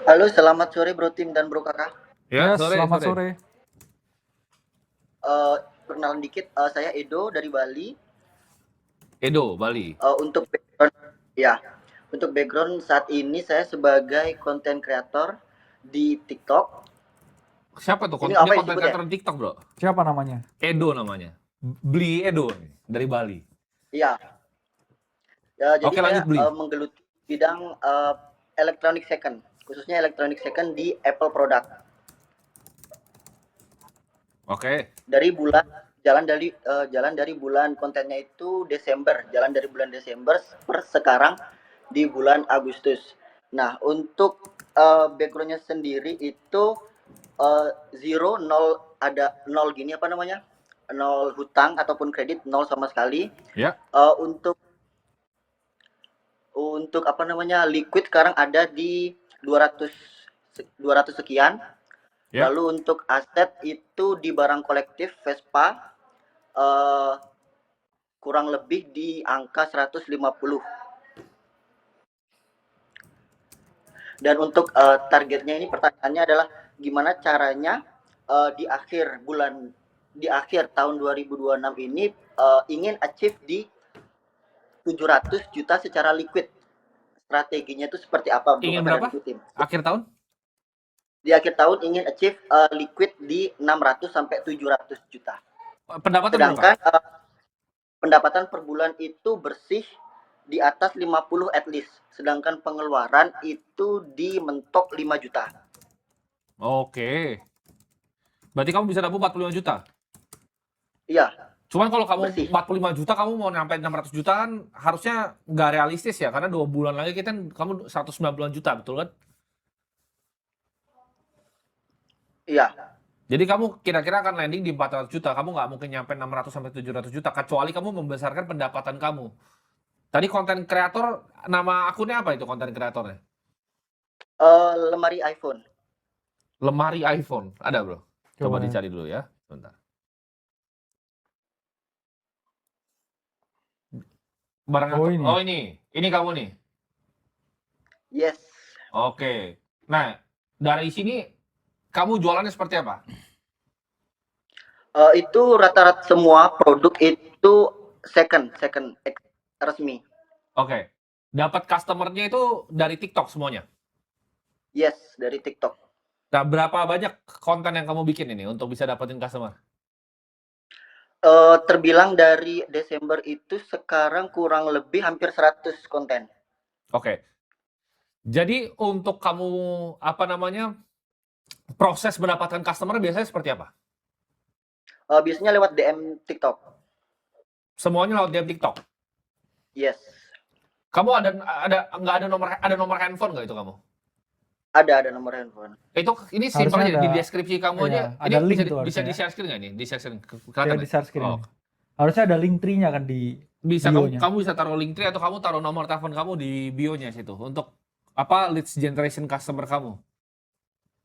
Halo, selamat sore Bro Tim dan Bro Kakak. Ya, Ya, sore, selamat sore. sore. Perkenalan dikit, saya Edo dari Bali. Edo, Bali. Untuk background, ya, untuk background saat ini saya sebagai konten kreator di TikTok. Siapa tuh? Ini Ini apa konten disebut ya? kreator di TikTok, bro. Siapa namanya? Edo namanya. Beli Edo nih, dari Bali. Iya, ya, jadi Oke, saya lanjut beli. menggeluti bidang electronic second, khususnya electronic second di Apple product. Oke. Dari bulan jalan dari bulan kontennya itu Desember, jalan dari bulan Desember per sekarang di bulan Agustus. Nah, untuk backgroundnya sendiri itu zero, nol, ada nol gini apa namanya, nol hutang ataupun kredit, nol sama sekali. Ya. Untuk apa namanya, liquid sekarang ada di 200 200 sekian. Ya. Lalu untuk aset itu di barang kolektif Vespa eh, kurang lebih di angka 150. Dan untuk targetnya ini, pertanyaannya adalah gimana caranya di akhir tahun 2026 ini ingin achieve di 700 juta secara liquid. Strateginya itu seperti apa Bro Ingin Kakak dan berapa? Bro Tim? Akhir tahun? Di akhir tahun ingin achieve liquid di 600 sampai 700 juta. Pendapatan berapa? Sedangkan pendapatan per bulan itu bersih di atas 50 at least. Sedangkan pengeluaran itu di mentok 5 juta. Oke. Berarti kamu bisa dapat 45 juta? Iya, Cuman kalau kamu bersih. 45 juta, kamu mau nyampe 600 juta kan harusnya nggak realistis ya. Karena 2 bulan lagi kita kamu 190 juta, betul kan? Iya. Jadi kamu kira-kira akan landing di 400 juta. Kamu nggak mungkin nyampe 600 sampai 700 juta. Kecuali kamu membesarkan pendapatan kamu. Tadi konten kreator, nama akunnya apa itu konten kreatornya? Lemari iPhone. Lemari iPhone. Ada bro? Coba Coba. dicari dulu ya. Bentar. Barang Oh, apa? ini. Oh ini. Ini kamu nih. Yes. Oke. Nah, dari sini kamu jualannya seperti apa? Itu rata-rata semua produk itu second resmi. Oke. Dapat customernya itu dari TikTok semuanya. Yes, dari TikTok. Nah, berapa banyak konten yang kamu bikin ini untuk bisa dapetin customer? Terbilang dari Desember itu sekarang kurang lebih hampir 100 konten. Oke. Jadi untuk kamu apa namanya proses mendapatkan customer biasanya seperti apa? Biasanya lewat DM TikTok. Semuanya lewat DM TikTok. Yes. Kamu nggak ada nomor handphone nggak itu kamu? Ada nomor handphone. Itu ini Harusnya simpel aja di ada- deskripsi kamu iya, aja. ada Ini link bisa tuh bisa harusnya di ya. share screen nggak nih? Di share screen Saya kelihatan di nggak? share screen. Oh, Harusnya ada link tree-nya kan di bisa bio-nya. kamu bisa taruh link tree atau kamu taruh nomor telepon kamu di bio-nya situ untuk apa leads generation customer kamu.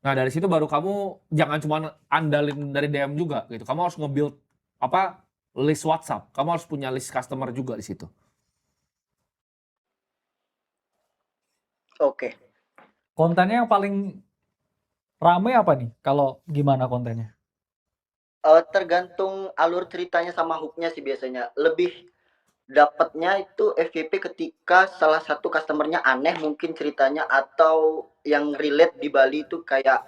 Nah dari situ baru kamu jangan cuma andalin dari DM juga gitu. Kamu harus nge-build apa list WhatsApp. Kamu harus punya list customer juga di situ. Oke. Kontennya yang paling rame apa nih? Kalau gimana kontennya? Tergantung alur ceritanya sama hooknya sih biasanya. Lebih dapatnya itu FYP ketika salah satu customernya aneh mungkin ceritanya, atau yang relate di Bali itu kayak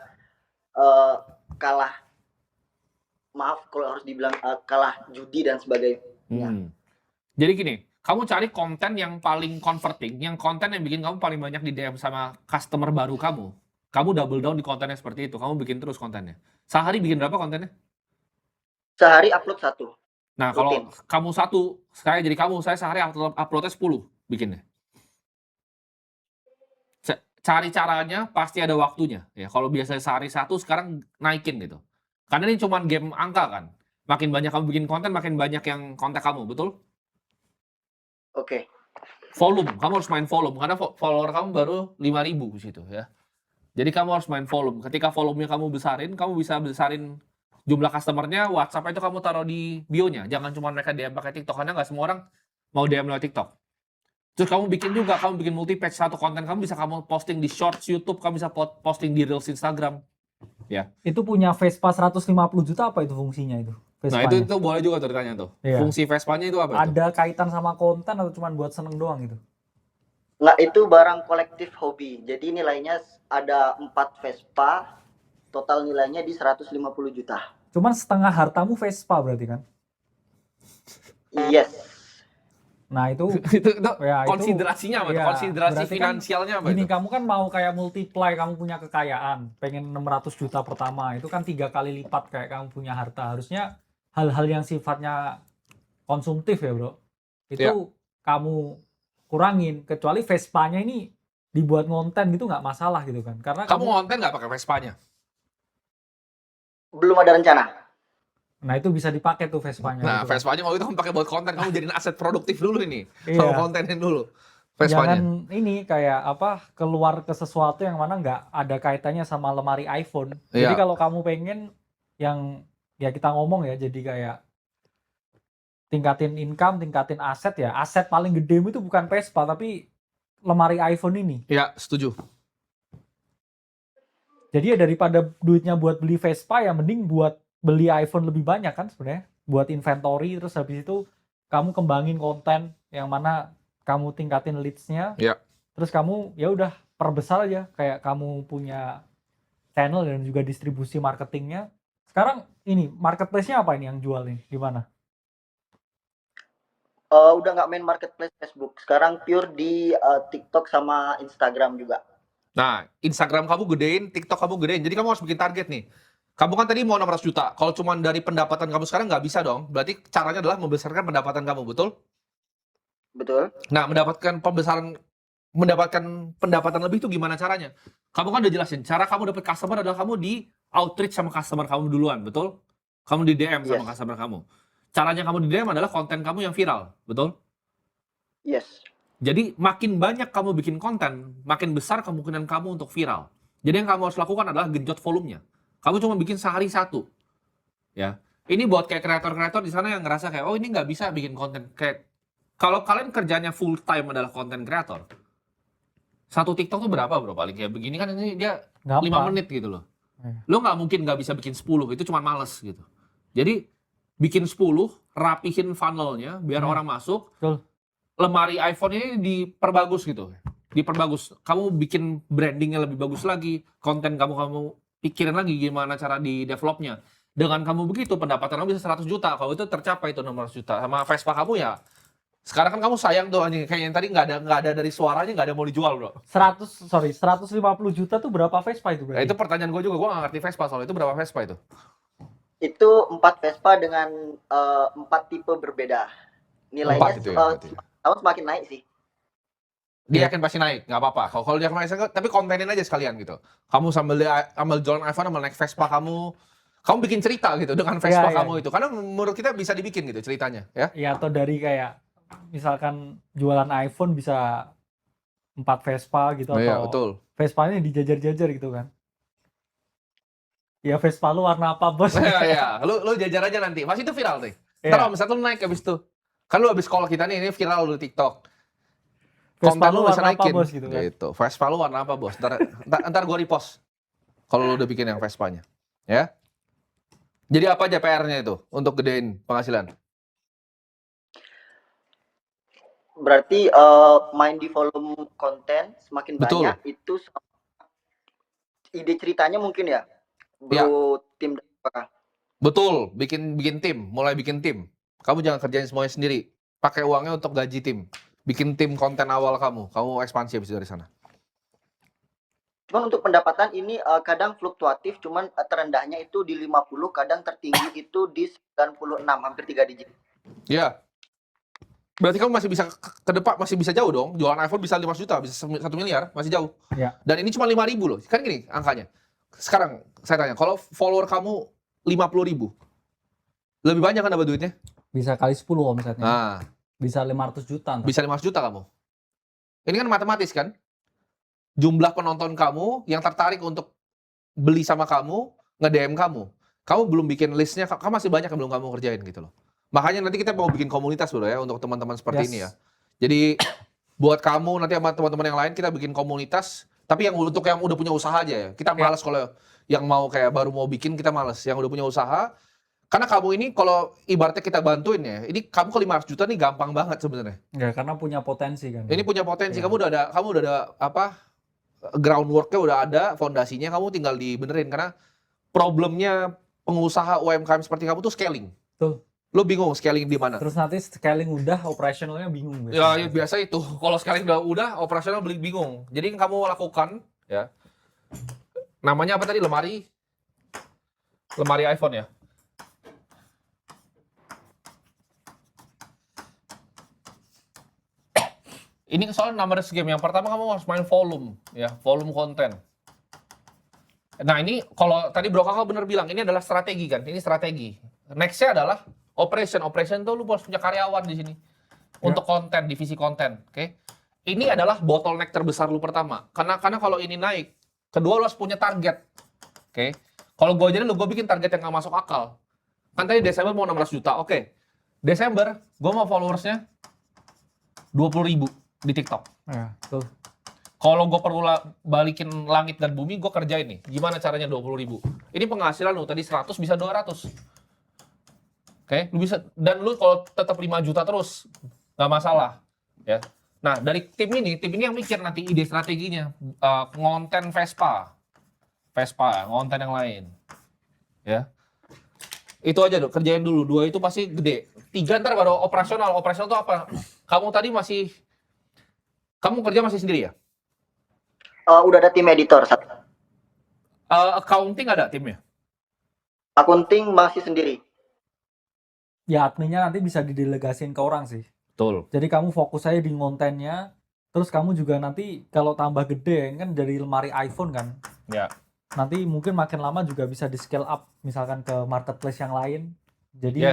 kalah, maaf kalau harus dibilang kalah judi dan sebagainya. Jadi gini, kamu cari konten yang paling converting, yang konten yang bikin kamu paling banyak di DM sama customer baru kamu. Kamu double down di kontennya seperti itu. Kamu bikin terus kontennya. Sehari bikin berapa kontennya? Sehari upload 1. Nah, Rutin. kalau kamu satu, saya sehari uploadnya 10 bikinnya. Cari caranya, pasti ada waktunya. Ya, kalau biasanya sehari satu, sekarang naikin gitu. Karena ini cuma game angka kan. Makin banyak kamu bikin konten, makin banyak yang kontak kamu, betul? Oke. Volume, kamu harus main volume. Karena follower kamu baru 5.000 di situ ya. Jadi kamu harus main volume. Ketika volumenya kamu besarin, kamu bisa besarin jumlah customernya. WhatsApp itu kamu taruh di bio-nya. Jangan cuma mereka DM pakai TikTok. Karena nggak semua orang mau DM lewat TikTok. Terus kamu bikin multi-page, satu konten kamu bisa kamu posting di Shorts YouTube, kamu bisa posting di Reels Instagram. Ya. Itu punya Vespa 150 juta apa itu fungsinya itu? Nah, Vespanya. itu boleh juga tuh ditanya tuh. Iya. Fungsi Vespanya itu apa itu? Ada kaitan sama konten atau cuma buat seneng doang gitu? Nggak, itu barang kolektif hobi. Jadi nilainya ada 4 Vespa, total nilainya di 150 juta. Cuman setengah hartamu Vespa berarti kan? Yes. Nah itu itu ya, itu- konsiderasinya apa? iya, Konsiderasi berarti kan finansialnya apa gini, itu? kamu kan mau kayak multiply, kamu punya kekayaan, pengen 600 juta pertama, itu kan 3 kali lipat kayak kamu punya harta. Harusnya hal-hal yang sifatnya konsumtif ya bro, itu Ya. kamu kurangin. Kecuali Vespanya ini dibuat konten gitu nggak masalah gitu kan, karena Kamu ngonten nggak pakai Vespanya? Belum ada rencana. nah itu bisa dipakai tuh Vespanya. Nah, gitu kan. Vespanya waktu itu kamu pakai buat konten, kamu jadiin aset produktif dulu ini. Iya. Kamu kontenin dulu Vespanya. Jangan ini kayak apa, keluar ke sesuatu yang mana nggak ada kaitannya sama lemari iPhone. Jadi Iya. kalau kamu pengen yang ya kita ngomong ya, jadi kayak tingkatin income, tingkatin aset ya. Aset paling gede itu bukan Vespa tapi lemari iPhone ini. Ya, setuju. Jadi ya daripada duitnya buat beli Vespa ya mending buat beli iPhone lebih banyak kan sebenarnya. Buat inventory, terus habis itu kamu kembangin konten yang mana kamu tingkatin leads-nya. Ya. Terus kamu ya udah perbesar aja, kayak kamu punya channel dan juga distribusi marketingnya. Sekarang ini marketplace-nya apa ini yang jual nih? Gimana? Udah nggak main marketplace Facebook. Sekarang pure di TikTok sama Instagram juga. Nah, Instagram kamu gedein, TikTok kamu gedein. Jadi kamu harus bikin target nih. Kamu kan tadi mau 600 juta. Kalau cuma dari pendapatan kamu sekarang nggak bisa dong. Berarti caranya adalah membesarkan pendapatan kamu, betul? Betul? Nah, mendapatkan pendapatan lebih itu gimana caranya? Kamu kan udah jelasin, cara kamu dapat customer adalah kamu di outreach sama customer kamu duluan, betul? Kamu di DM sama Yes. customer kamu. Caranya kamu di DM adalah konten kamu yang viral, betul? Yes. Jadi makin banyak kamu bikin konten, makin besar kemungkinan kamu untuk viral. Jadi yang kamu harus lakukan adalah genjot volumenya. Kamu cuma bikin sehari satu. Ya. Ini buat kayak kreator-kreator di sana yang ngerasa kayak, oh ini nggak bisa bikin konten. Kayak kalau kalian kerjanya full time adalah konten kreator, satu TikTok tuh berapa bro paling? Kayak begini kan ini dia 5 Gampang. menit gitu loh. Iya. Lo nggak mungkin nggak bisa bikin 10, itu cuma males gitu. Jadi bikin 10, rapihin funnelnya biar orang masuk. Betul. Lemari iPhone ini diperbagus gitu. Diperbagus. Kamu bikin brandingnya lebih bagus lagi, konten kamu pikirin lagi gimana cara di developnya. Dengan kamu begitu pendapatan kamu bisa 100 juta. Kalau itu tercapai itu 600 juta. Sama Vespa kamu ya. Sekarang kan kamu sayang tuh anjing, kayak yang tadi nggak ada dari suaranya, nggak ada mau dijual bro. 150 juta tuh berapa Vespa itu Nah, berarti? itu pertanyaan gue juga, gue nggak ngerti Vespa soal itu berapa Vespa itu? Itu 4 Vespa dengan 4 tipe berbeda. Nilainya 4 itu ya berarti. tahun semakin naik sih. Dia yakin pasti naik, nggak apa-apa. Kalau dia naik, tapi kontenin aja sekalian gitu. Kamu sambil jualan iPhone, sambil naik Vespa kamu bikin cerita gitu dengan Vespa Iya, kamu iya. itu. Karena menurut kita bisa dibikin gitu ceritanya, ya. Ya atau dari kayak misalkan jualan iPhone bisa 4 Vespa gitu, Iya, atau betul. Vespanya dijajar-jajar gitu kan. Ya Vespa lu warna apa bos? Iya, lu jajar aja nanti. Masih itu viral nih. Iya. Ntar kalau misalnya lu naik habis itu. Kan lu habis call kita nih, ini viral lu di TikTok. Vespa Konten lu lu bisa warna apa naikin. bos gitu kan. Gitu. Vespa lu warna apa bos? Ntar gue repost. Kalau lu udah bikin yang Vespanya. Ya. Jadi apa aja PR-nya itu untuk gedein penghasilan? Berarti main di volume konten semakin Betul. banyak, itu ide ceritanya mungkin ya. Ya. Bro tim apakah? Betul, bikin tim, mulai bikin tim. Kamu jangan kerjain semuanya sendiri. Pakai uangnya untuk gaji tim. Bikin tim konten awal kamu ekspansi habis dari sana. Cuman untuk pendapatan ini kadang fluktuatif, cuman terendahnya itu di 50, kadang tertinggi itu di 96, hampir 3 digit. Ya. Berarti kamu masih bisa ke depan, masih bisa jauh dong. Jualan iPhone bisa 5 juta, bisa 1 miliar, masih jauh. Ya. Dan ini cuma 5.000 loh. Kan gini angkanya. Sekarang saya tanya, kalau follower kamu 50.000, lebih banyak kan dapat duitnya? Bisa kali 10 omsetnya. Nah, Bisa 500 juta. Ntar. bisa 500 juta kamu. Ini kan matematis kan? Jumlah penonton kamu yang tertarik untuk beli sama kamu, nge-DM kamu. Kamu belum bikin listnya, kamu masih banyak yang belum kamu kerjain gitu loh. Makanya nanti kita mau bikin komunitas dulu ya untuk teman-teman seperti Yes. ini ya. Jadi buat kamu nanti sama teman-teman yang lain kita bikin komunitas, tapi yang untuk yang udah punya usaha aja ya. Kita malas kalau yang mau kayak baru mau bikin kita malas. Yang udah punya usaha, karena kamu ini kalau ibaratnya kita bantuin ya, ini kamu ke 500 juta nih gampang banget sebenarnya. Ya, karena punya potensi kan. Ini punya potensi, Iya. kamu udah ada apa groundworknya udah ada, fondasinya kamu tinggal dibenerin karena problemnya pengusaha UMKM seperti kamu tuh scaling. Tuh. Lo bingung scaling di mana? Terus nanti scaling udah, operasionalnya bingung. Ya, biasa itu. Kalau scaling udah operasional bingung. Jadi yang kamu lakukan ya. Namanya apa tadi? Lemari iPhone ya. Ini soal numbers game. Yang pertama kamu harus main volume ya, volume konten. Nah, ini kalau tadi Bro Kakak bener bilang ini adalah strategi kan. Ini strategi. Next-nya adalah operation. Operation tuh lu harus punya karyawan di sini. Untuk konten, divisi konten, oke? Ini adalah bottleneck terbesar lu pertama. Karena kalau ini naik, kedua lu harus punya target. Oke? Kalau gue jadi gue bikin target yang gak masuk akal. Kan tadi Desember mau 16 juta. Oke. Desember gue mau followersnya 20.000 di TikTok. Ya, tuh. Kalau gue perlu balikin langit dan bumi, gue kerjain nih. Gimana caranya 20.000? Ini penghasilan lu tadi 100 bisa 200. Oke, lu bisa, dan lu kalau tetap 5 juta terus nggak masalah, ya. Nah, dari tim ini yang mikir nanti ide strateginya, ngonten Vespa, ngonten yang lain, ya. Itu aja tuh, kerjain dulu. 2 itu pasti gede. 3 ntar baru operasional. Operasional itu apa? Kamu tadi kamu kerja masih sendiri ya? Udah ada tim editor. Accounting ada timnya? Akunting masih sendiri. Ya, adminnya nanti bisa didelegasin ke orang sih. Betul. Jadi kamu fokus aja di kontennya, terus kamu juga nanti kalau tambah gede kan dari lemari iPhone kan. Ya. Nanti mungkin makin lama juga bisa di scale up misalkan ke marketplace yang lain. Jadi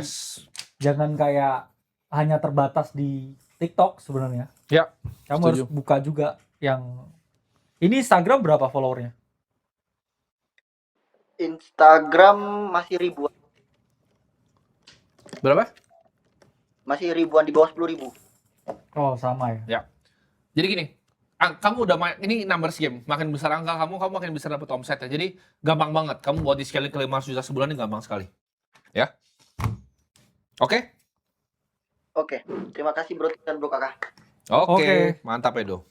jangan kayak hanya terbatas di TikTok sebenarnya. Ya. Kamu setuju. harus buka juga yang ini Instagram berapa followernya? Instagram masih ribuan. Berapa? Masih ribuan, di bawah 10.000. Oh, sama ya. Ya. Jadi gini, kamu udah ini numbers game, makin besar angka kamu makin bisa dapat omset ya. Jadi gampang banget, kamu buat di scaling ke 500 juta sebulan ini gampang sekali. Ya. Oke? Oke, terima kasih Bro dan Bro Kakak. Oke, mantap Edo.